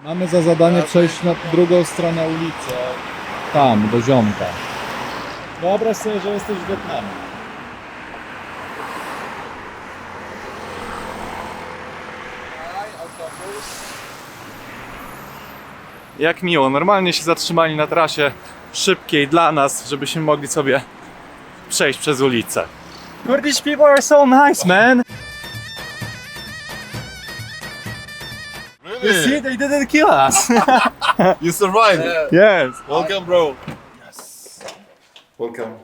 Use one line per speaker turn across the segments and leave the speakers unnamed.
Mamy za zadanie przejść na drugą stronę ulicy. Tam, do ziomka. Wyobraź sobie, że jesteś w Wietnamie. Jak miło, normalnie się zatrzymali na trasie szybkiej dla nas, żebyśmy mogli sobie przejść przez ulicę. Kurdish people are so nice, man! You see, they didn't kill us!
You survived.
Yes!
Welcome, bro. Yes. Welcome.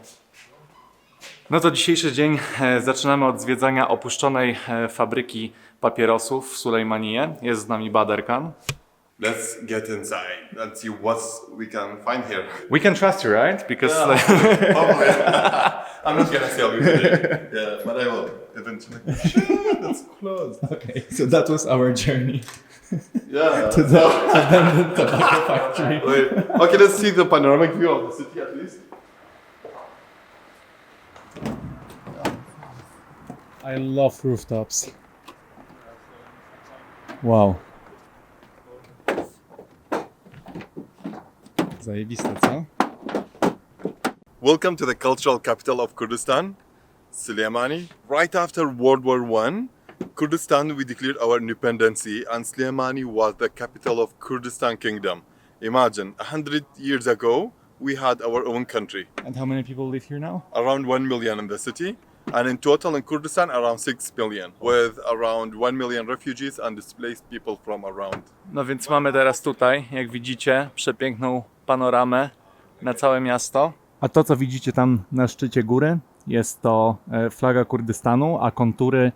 No to dzisiejszy dzień zaczynamy od zwiedzania opuszczonej fabryki papierosów w Sulejmaniye. Jest z nami Bader Khan.
Let's get inside and see what we can find here.
We can trust you, right? Because
Probably. I'm not gonna sell you today. Yeah, but I will eventually. Shit, that's closed.
okay, so that was our journey
Yeah.
to the abandoned tobacco factory.
Wait. Okay, let's see the panoramic view of the city at least.
I love rooftops. Wow. Zajebiste, co?
Welcome to the cultural capital of Kurdistan, Sulaimani. Right after World War I, Kurdistan, we declared our independence, and Sulaimani was the capital of Kurdistan Kingdom. Imagine, 100 years ago, we had our own country.
And how many people live here now?
Around 1 million in the city, and in total in Kurdistan, around 6 million, with around 1 million refugees and displaced people from around.
No więc mamy teraz tutaj, jak widzicie, przepiękną panoramę na całe miasto. A to, co widzicie tam na szczycie góry, jest to flaga Kurdystanu, a kontury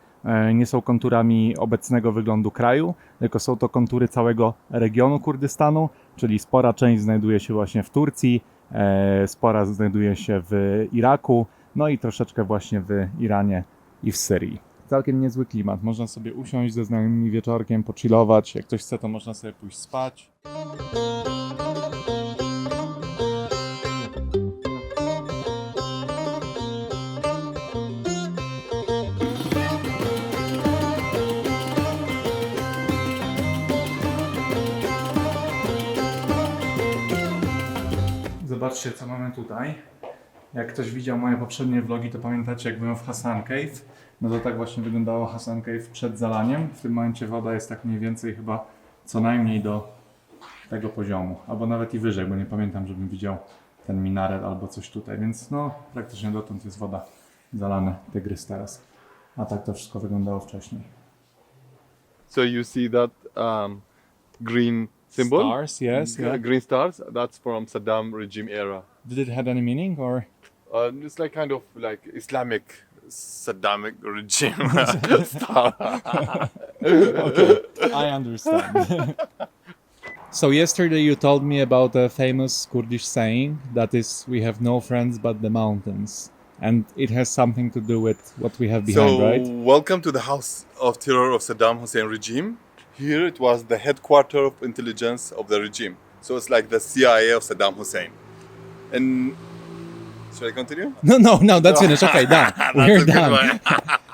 nie są konturami obecnego wyglądu kraju, tylko są to kontury całego regionu Kurdystanu, czyli spora część znajduje się właśnie w Turcji, spora znajduje się w Iraku, no i troszeczkę właśnie w Iranie i w Syrii. Całkiem niezły klimat. Można sobie usiąść ze znajomymi wieczorkiem, pochillować. Jak ktoś chce, to można sobie pójść spać. Zobaczcie, co mamy tutaj. Jak ktoś widział moje poprzednie vlogi, to pamiętacie, jak byłem w Hasan Cave. No to tak właśnie wyglądało Hasan Cave przed zalaniem. W tym momencie woda jest tak mniej więcej chyba co najmniej do tego poziomu. Albo nawet i wyżej, bo nie pamiętam, żebym widział ten minaret albo coś tutaj. Więc no, praktycznie dotąd jest woda zalany tygrys teraz. A tak to wszystko wyglądało wcześniej.
So you see that green symbol?
Stars, yes, yeah.
Green stars. That's from Saddam regime era.
Did it have any meaning or?
It's like kind of like Islamic Saddamic regime star.
Okay, I understand. So yesterday you told me about a famous Kurdish saying that is, we have no friends but the mountains. And it has something to do with what we have behind,
So
right?
welcome to the house of terror of Saddam Hussein regime. Here it was the headquarters of intelligence of the regime. So it's like the CIA of Saddam Hussein. And should I continue?
No, that's finished. Okay, done. We're
That's a good
done.
one.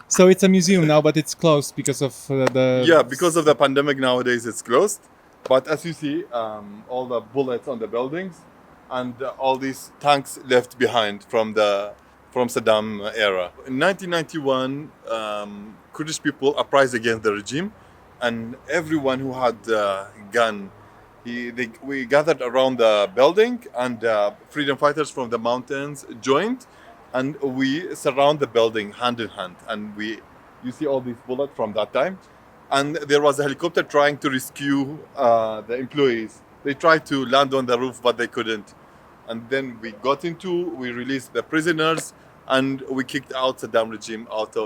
So it's a museum now, but it's closed because of the...
Yeah, because of the pandemic nowadays it's closed. But as you see, all the bullets on the buildings and all these tanks left behind from Saddam era. In 1991, Kurdish people uprised against the regime, and everyone who had a gun, we gathered around the building, and freedom fighters from the mountains joined, and we surround the building hand in hand. And you see all these bullets from that time. And there was a helicopter trying to rescue the employees. They tried to land on the roof, but they couldn't. And then we released the prisoners, and we kicked out Saddam regime out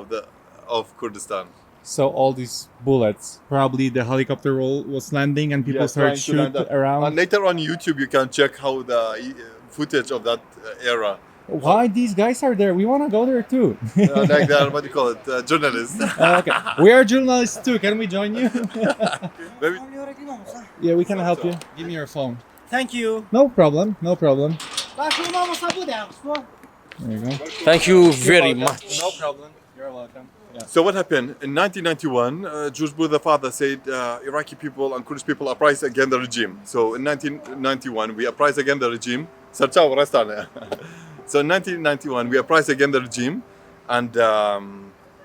of Kurdistan.
So all these bullets, probably the helicopter was landing and people started
trying to
shoot
land
around.
And later on YouTube, you can check how the footage of that era.
Why these guys are there? We want to go there too.
Like the, what do you call it, journalists.
Okay, we are journalists too. Can we join you?
Maybe.
Yeah, we can help you. Give me your phone.
Thank you.
No problem, no problem. There you go.
Thank you very much.
No problem. You're welcome.
So what happened in 1991? George Bush, the father, said Iraqi people and Kurdish people uprised against the regime. So in 1991, we uprised against the regime. So in 1991, we uprised against the regime, and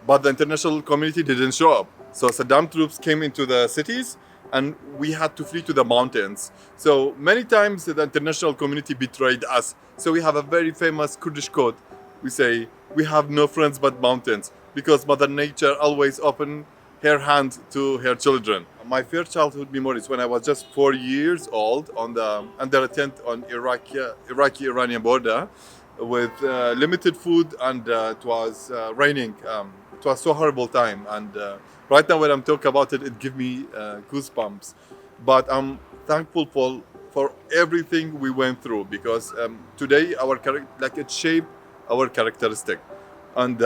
but the international community didn't show up. So Saddam troops came into the cities, and we had to flee to the mountains. So many times the international community betrayed us. So we have a very famous Kurdish quote. We say, "We have no friends but mountains," because Mother Nature always opened her hand to her children. My first childhood memories when I was just 4 years old on the under a tent on Iraqi-Iranian border with limited food, and it was raining. It was so horrible time, and right now when I'm talking about it, it gives me goosebumps. But I'm thankful for everything we went through, because today it shaped our characteristic, and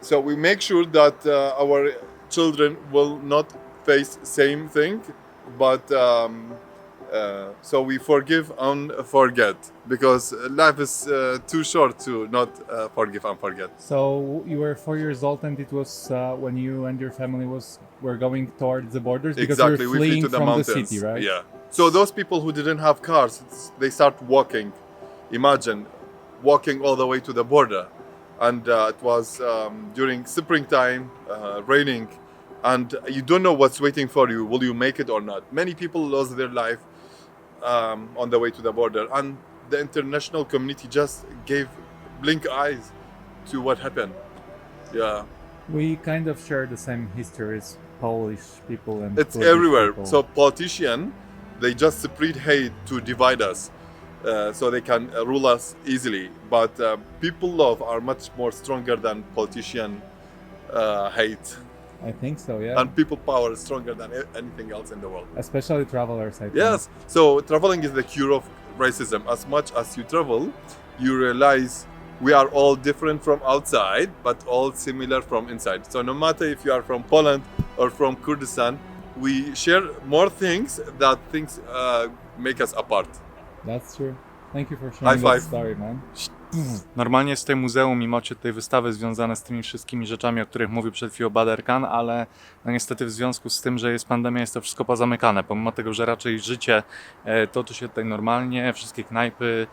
so we make sure that our children will not face same thing, but so we forgive and forget, because life is too short to not forgive and forget.
So you were 4 years old, and it was when you and your family were going towards the borders, because
Exactly,
you were
we flee
fleeing
to the
from
mountains.
the city, right?
Yeah. So those people who didn't have cars, they start walking. Imagine walking all the way to the border, and it was during springtime, raining, and you don't know what's waiting for you. Will you make it or not? Many people lost their life on the way to the border, and the international community just gave blink eyes to what happened. Yeah.
We kind of share the same history as Polish people and
It's
Kurdish
everywhere.
people.
So politicians, they just spread hate to divide us, so they can rule us easily. But people love are much more stronger than politician hate,
I think so, yeah.
and people power is stronger than anything else in the world.
Especially travelers, I think.
Yes. So traveling is the cure of racism. As much as you travel, you realize we are all different from outside, but all similar from inside. So no matter if you are from Poland or from Kurdistan, we share more things that things make us apart.
That's true. Thank you for
High
sharing that
five.
story, man.
Normalnie jest tutaj muzeum i macie tutaj wystawy związane z tymi wszystkimi rzeczami, o których mówił przed chwilą Bader Khan, ale no niestety w związku z tym, że jest pandemia, jest to wszystko pozamykane. Pomimo tego, że raczej życie toczy się tutaj normalnie, wszystkie knajpy,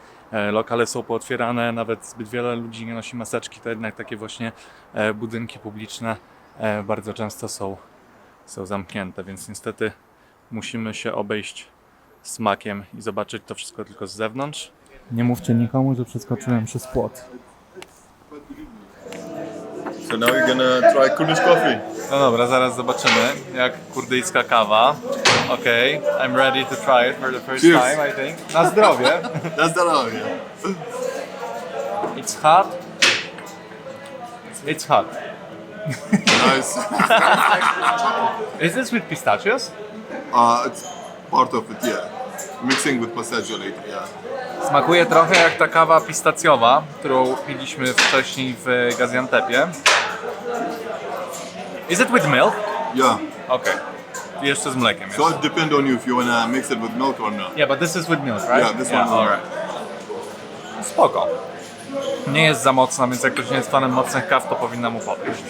lokale są pootwierane, nawet zbyt wiele ludzi nie nosi maseczki, to jednak takie właśnie budynki publiczne bardzo często są zamknięte, więc niestety musimy się obejść smakiem i zobaczyć to wszystko tylko z zewnątrz.
Nie mówcie nikomu, że przeskoczyłem przez płot.
So now we're gonna try Kurdish coffee.
No dobra, zaraz zobaczymy jak kurdyjska kawa. Okej, I'm ready to try it for the first
Cheers.
time, I think. Na zdrowie.
That's the love, yeah.
It's hot. It's hot.
Nice.
Is this with pistachios?
It's part of it, yeah. Mixing with pistachio later, yeah.
Smakuje trochę jak ta kawa pistacjowa, którą piliśmy wcześniej w Gaziantepie. Is it with milk?
Yeah.
Okej. I jeszcze z mlekiem jest.
So it depends on you if you wanna mix it with milk or not.
Yeah, but this is with milk, right?
Yeah, this one is
alright. Spoko. Nie jest za mocna, więc jak ktoś nie jest fanem mocnych kaw, to powinna mu podejść.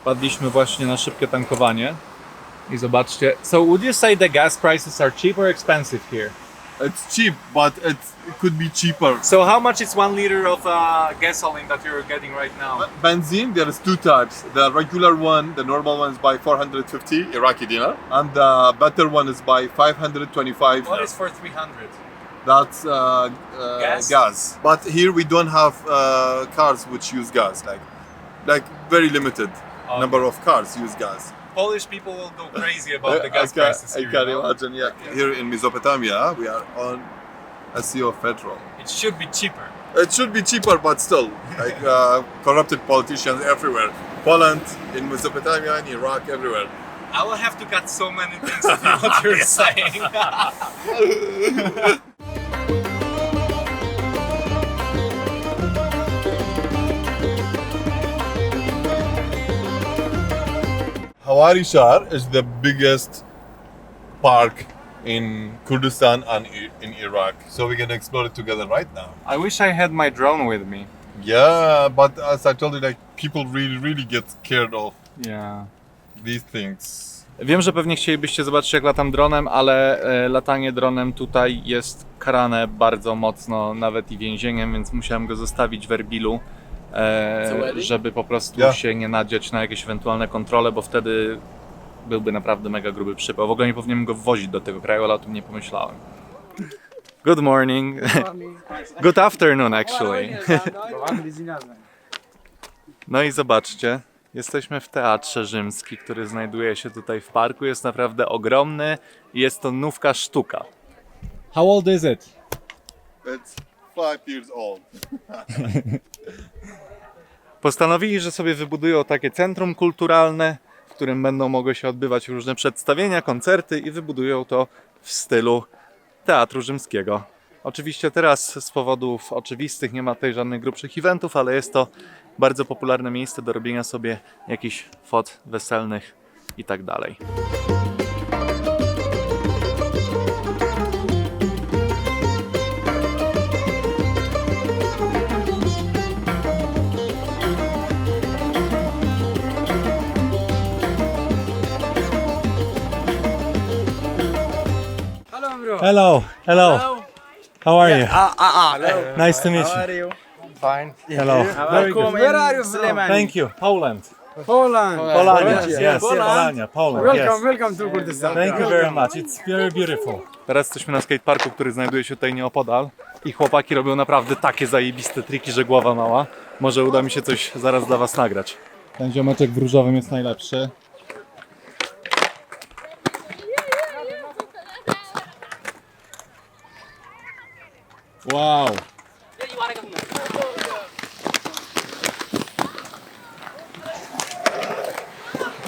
Wpadliśmy właśnie na szybkie tankowanie i zobaczcie. So would you say the gas prices are cheap or expensive here?
It's cheap, but it could be cheaper.
So how much is 1 liter of gasoline that you're getting right now?
Benzene, there is two types. The regular one, the normal one is by 450 Iraqi dinar, and the better one is by 525.
What is for 300?
That's
Gas?
gas. But here we don't have cars which use gas. Like very limited number of cars use gas.
Polish people will go crazy about the gas prices
I
here.
can
you know?
imagine. Yeah. Here in Mesopotamia, we are on a sea of petrol.
It should be cheaper.
It should be cheaper, but still, like corrupted politicians everywhere. Poland, in Mesopotamia, in Iraq, everywhere.
I will have to cut so many things of what you're saying.
Hawari Shar is the biggest park in Kurdistan and in Iraq. So we're gonna explore it together right now.
I wish I had my drone with me.
Yeah, but as I told you, like people really get scared of
Yeah.
these things.
Wiem, że pewnie chcielibyście zobaczyć, jak latam dronem, ale latanie dronem tutaj jest karane bardzo mocno, nawet i więzieniem, więc musiałem go zostawić w Erbilu, żeby po prostu się nie nadziać na jakieś ewentualne kontrole, bo wtedy byłby naprawdę mega gruby przypał. W ogóle nie powinienem go wwozić do tego kraju, ale o tym nie pomyślałem. Good morning. Good afternoon, actually. No i zobaczcie. Jesteśmy w Teatrze Rzymskim, który znajduje się tutaj w parku. Jest naprawdę ogromny i jest to nówka sztuka.
How old is it?
It's 5 years old.
Postanowili, że sobie wybudują takie centrum kulturalne, w którym będą mogły się odbywać różne przedstawienia, koncerty i wybudują to w stylu Teatru Rzymskiego. Oczywiście teraz z powodów oczywistych nie ma tutaj żadnych grubszych eventów, ale jest to bardzo popularne miejsce do robienia sobie jakichś fot weselnych i tak dalej.
Hello. How are you? Nice to meet you.
Fine.
Hello. Very good.
Where are you from?
Thank you. Poland.
Poland.
Polania. Yes. Polania. Poland. Yes.
Welcome to Kurdistan.
Thank you very much. It's very beautiful.
Teraz jesteśmy na skateparku, który znajduje się tutaj nieopodal i chłopaki robią naprawdę takie zajebiste triki, że głowa mała. Może uda mi się coś zaraz dla was nagrać. Ten ziomeczek w różowym jest najlepszy. Wow.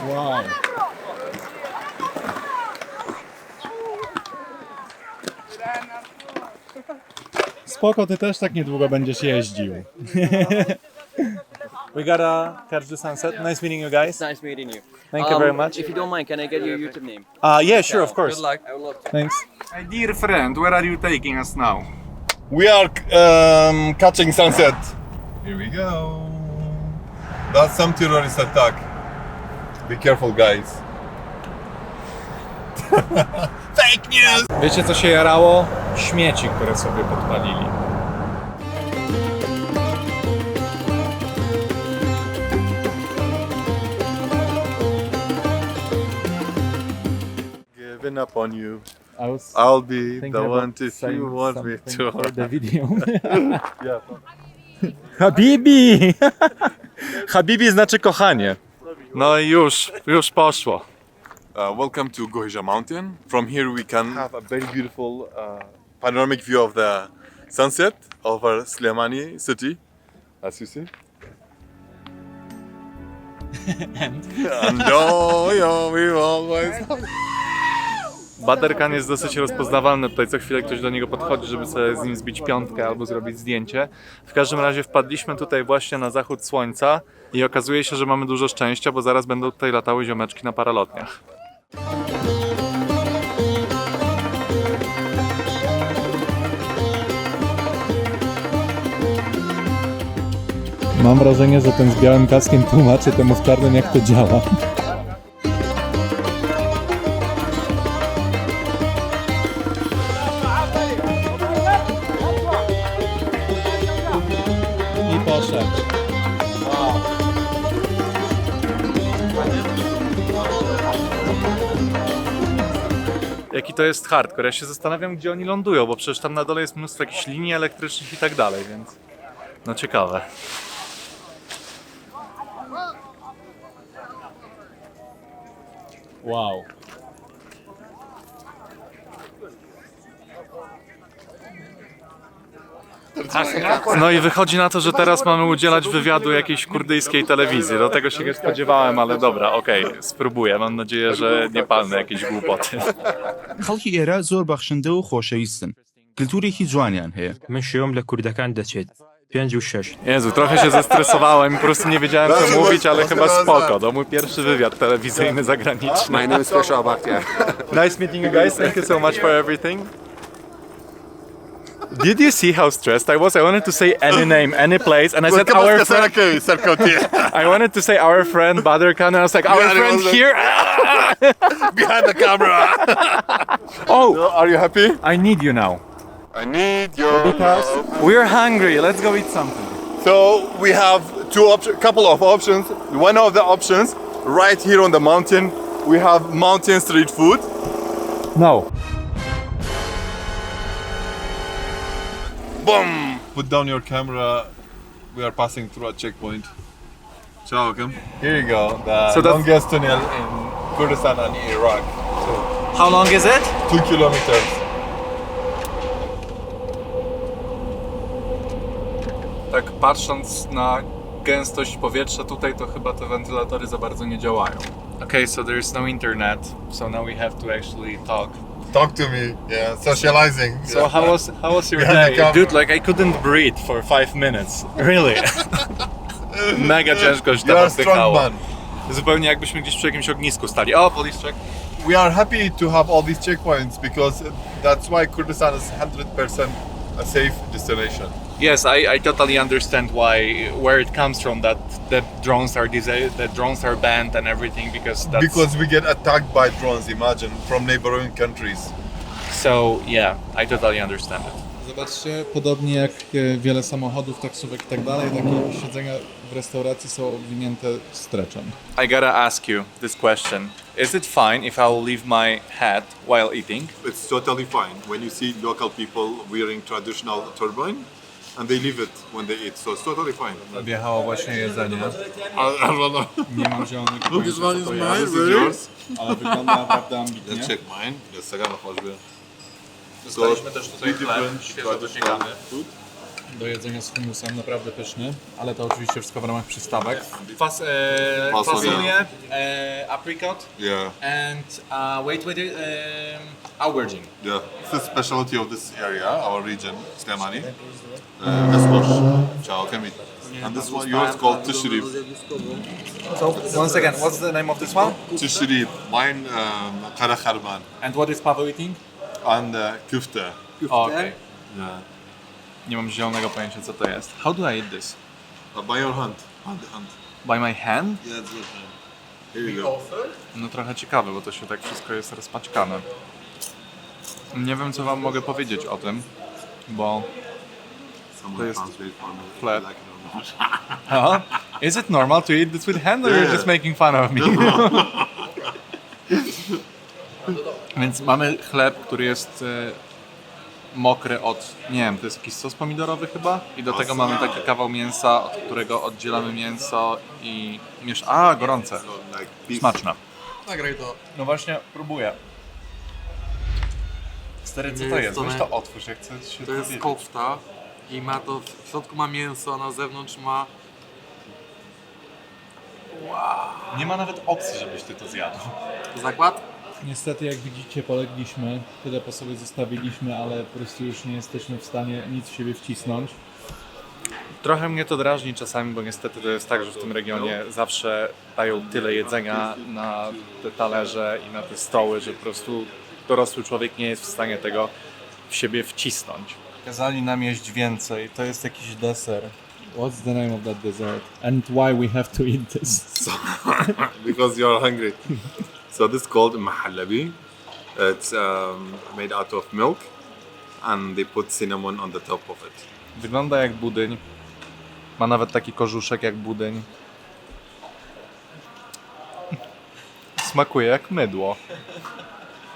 Wow. Spoko, ty też tak niedługo będziesz jeździł. We gotta catch the sunset. Nice meeting you guys.
Nice meeting you.
Thank you very much.
If you don't mind, can I get your YouTube name?
Yeah, sure, of course.
I would love to.
Thanks. My dear friend, where are you taking us now?
We are catching sunset. Here we go. That's some terrorist attack. Be careful, guys. Fake news!
Wiecie, co się jarało? Śmieci, które sobie podpalili.
Giving up on you.
was
I'll be
thinking
the
about
one if
saying
you want me
something
to.
for the video.
Yeah.
Habibi! Habibi znaczy kochanie. No i już poszło.
Welcome to Gohija Mountain. From here we can have a very beautiful panoramic view of the sunset over Slemani city, as you see. And oh, yeah, we always.
Baderkan jest dosyć rozpoznawalny, tutaj co chwilę ktoś do niego podchodzi, żeby sobie z nim zbić piątkę albo zrobić zdjęcie. W każdym razie wpadliśmy tutaj właśnie na zachód słońca i okazuje się, że mamy dużo szczęścia, bo zaraz będą tutaj latały ziomeczki na paralotniach. Mam wrażenie, że ten z białym kaskiem tłumaczy temu z czarnym, jak to działa. I poszedł. Jaki to jest hardcore? Ja się zastanawiam, gdzie oni lądują, bo przecież tam na dole jest mnóstwo jakichś linii elektrycznych i tak dalej, więc no ciekawe. Wow. No i wychodzi na to, że teraz mamy udzielać wywiadu jakiejś kurdyjskiej telewizji. Do tego się nie spodziewałem, ale dobra, okej, spróbuję. Mam nadzieję, że nie palnę jakieś głupoty.
خەڵکی ئێرە زۆر بەخشندە و خۆشەویستن. کللتورێکی جوانیان هەیە.
من شوم لە کوردەکان دەچێت
5 już 6.
Jezu, trochę się zestresowałem, po prostu nie wiedziałem co mówić, ale chyba spoko. To mój pierwszy wywiad telewizyjny zagraniczny.
My name is Fisher Bakhtiar.
Nice meeting you guys, thank you so much for everything. Did you see how stressed I was? I wanted to say any name, any place, and I said our friend. I wanted to say our friend Badr Khan, and I was like, our friend here.
Behind the camera.
Oh,
Are you happy?
I need you now.
I need your
We're hungry. Let's go eat something.
So we have couple of options. One of the options, right here on the mountain, we have mountain street food.
No.
Boom! Put down your camera. We are passing through a checkpoint. Ciao, Kim. Here you go. The
So that's-
longest tunnel in Kurdistan and Iraq.
How long is it?
2 kilometers.
Tak patrząc na gęstość powietrza tutaj, to chyba te wentylatory za bardzo nie działają. Okay, so there's no internet, so now we have to actually talk.
Talk to me. Yeah, socializing.
So how was your
Behind the
day?
camera.
Dude, like I couldn't breathe for 5 minutes. Really. Mega ciężko się
You are
tam
a strong
oddychało.
man.
Zupełnie jakbyśmy gdzieś przy jakimś ognisku stali. O, police check.
We are happy to have all these checkpoints because that's why Kurdistan is 100% a safe destination.
Yes, I totally understand where it comes from, that the drones are banned and everything because that's
Because we get attacked by drones, imagine, from neighboring countries.
so yeah, I totally understand it.
Zobaczcie, podobnie jak wiele samochodów, taksówek i tak dalej, takie siedzenia w restauracji są obwinięte streczem.
I gotta ask you this question. Is it fine if I'll leave my hat while eating?
It's totally fine when you see local people wearing traditional turban and they leave it when they eat, so it's totally fine.
Wjechało właśnie jedzenie.
I don't know.
Nie mam zielonego pojęcia, co to jest,
This is yours?
ale wygląda naprawdę ambitnie.
Let's check mine. Yes, I got a
Dostaliśmy też tutaj chleb, świeżo dosiekany.
Do jedzenia z humusem, naprawdę pyszny, ale to oczywiście wszystko w ramach przystawek.
Fasolę, apricot
Yeah,
and aubergine.
yeah. It's the specialty of this area, our region, Slemani. Kasbosh. Ciao, Kemi. And this one, yours called Tishrib.
So once again, what's the name of this one?
Tishrib. Mine, Kara Kharman.
And what is Paweł eating?
And Kufta.
Okay.
Yeah.
Nie mam zielonego pojęcia co to jest. How do I eat this?
By your hand. Hand.
By my hand?
Yeah, that's good. Here you go.
No trochę ciekawe, bo to się tak wszystko jest rozpaćkane. Nie wiem co wam mogę powiedzieć o tym, bo
Someone
jest
translate for me.
chleb.
Like it or not.
is it normal to eat this with hand or you're
Yeah.
just making fun of me? Więc mamy chleb, który jest mokry od, nie wiem, to jest jakiś sos pomidorowy chyba i do tego mamy taki kawał mięsa, od którego oddzielamy mięso i gorące,
So, like beef.
smaczne.
Nagraj to.
No właśnie, próbuję. Stary, co to jest? Weź to otwórz, jak chcę się
To jest
dowiedzieć.
kofta i ma to, w środku ma mięso, a na zewnątrz ma...
Nie ma nawet opcji, żebyś ty to zjadł.
Zakład?
Niestety, jak widzicie, polegliśmy, tyle po sobie zostawiliśmy, ale po prostu już nie jesteśmy w stanie nic w siebie wcisnąć.
Trochę mnie to drażni czasami, bo niestety to jest tak, że w tym regionie zawsze dają tyle jedzenia na te talerze i na te stoły, że po prostu dorosły człowiek nie jest w stanie tego w siebie wcisnąć. Kazali nam jeść więcej, to jest jakiś deser.
What's the name of that dessert? And why we have to eat this?
Because you're hungry. So this is called mahalabi. It's made out of milk and they put cinnamon on the top of it.
Wygląda jak budyń. Ma nawet taki korzuszek jak budyń. Smakuje jak mydło.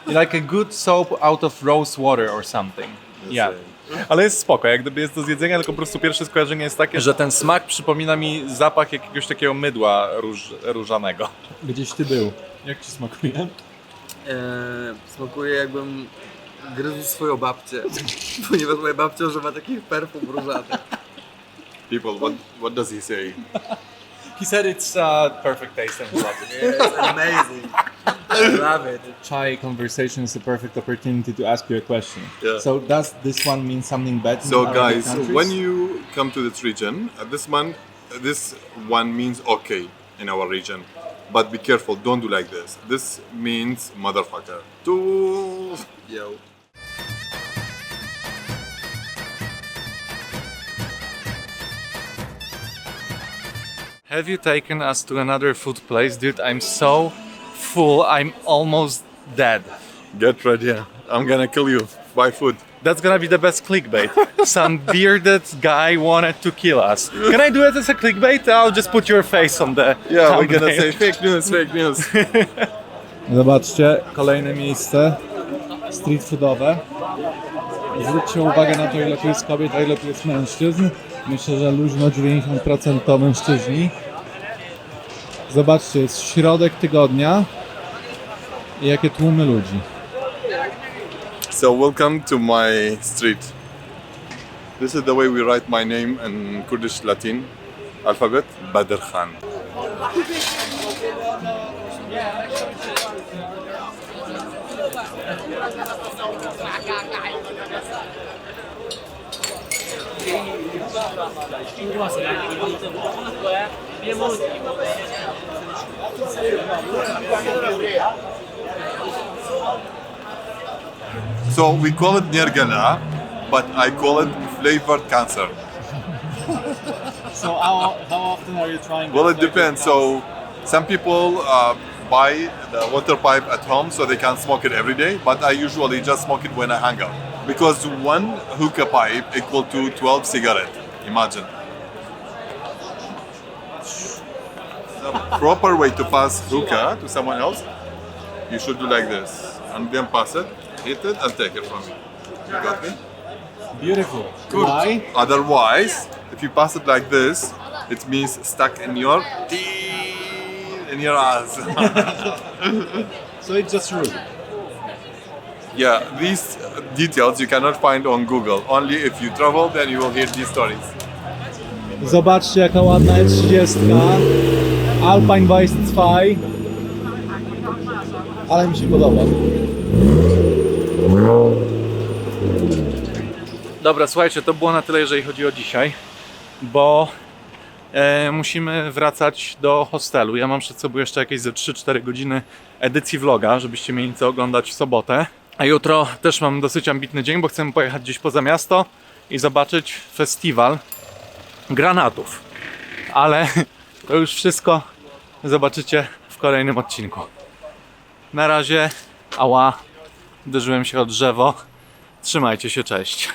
Like a good soap out of rose water or something. Yeah. Ale jest spoko, jak gdyby jest to z jedzenia, tylko po prostu pierwsze skojarzenie jest takie, że ten smak przypomina mi zapach jakiegoś takiego mydła różanego.
Gdzieś ty był. Jak ci smakuje?
Smakuje jakbym gryzł swoją babcię, ponieważ moja babcia używa takich perfum różanych.
People, what does he say?
He said it's perfect taste and love it.
It's amazing. I love it.
Chai conversation is a perfect opportunity to ask you a question.
Yeah.
So does this one mean something bad? in
So
Arabic
guys,
countries?
when you come to this region, this one means okay in our region. But be careful, don't do like this. This means motherfucker. Yo.
Have you taken us to another food place? Dude, I'm so full, I'm almost dead.
Get ready. I'm gonna kill you. Buy food.
That's gonna be the best clickbait. Some bearded guy wanted to kill us. Can I do it as a clickbait? I'll just put your face on the
Yeah, we're gonna
thumbnail.
say fake news, fake news.
Zobaczcie, kolejne miejsce street foodowe. Zwróćcie uwagę na to, ile tu jest kobiet, a ile tu jest mężczyzn. Myślę, że luźno 90% to mężczyźni. Zobaczcie, jest środek tygodnia i jakie tłumy ludzi.
So welcome to my street. This is the way we write my name in Kurdish Latin alphabet, Badr Khan. So we call it Nirgala, but I call it flavored cancer.
So how often are you trying?
Well, it depends. So some people buy the water pipe at home so they can smoke it every day, but I usually just smoke it when I hang out. Because one hookah pipe equal to 12 cigarettes. Imagine. The proper way to pass hookah to someone else, you should do like this. And then pass it, hit it, and take it from me. You got me?
Beautiful.
Good.
Why?
Otherwise, if you pass it like this, it means stuck in your teeth, in your ass.
So it's just rude.
Yeah, these details you cannot find on Google. Only if you travel, then you will hear these stories.
Zobaczcie, jaka ładna E30. Alpine Vice 2. Ale mi się podoba.
Dobra, słuchajcie, to było na tyle, jeżeli chodzi o dzisiaj, bo musimy wracać do hostelu. Ja mam przed sobą jeszcze jakieś ze 3-4 godziny edycji vloga, żebyście mieli co oglądać w sobotę. A jutro też mam dosyć ambitny dzień, bo chcemy pojechać gdzieś poza miasto i zobaczyć festiwal granatów. Ale to już wszystko zobaczycie w kolejnym odcinku. Na razie, ała, uderzyłem się o drzewo. Trzymajcie się, cześć.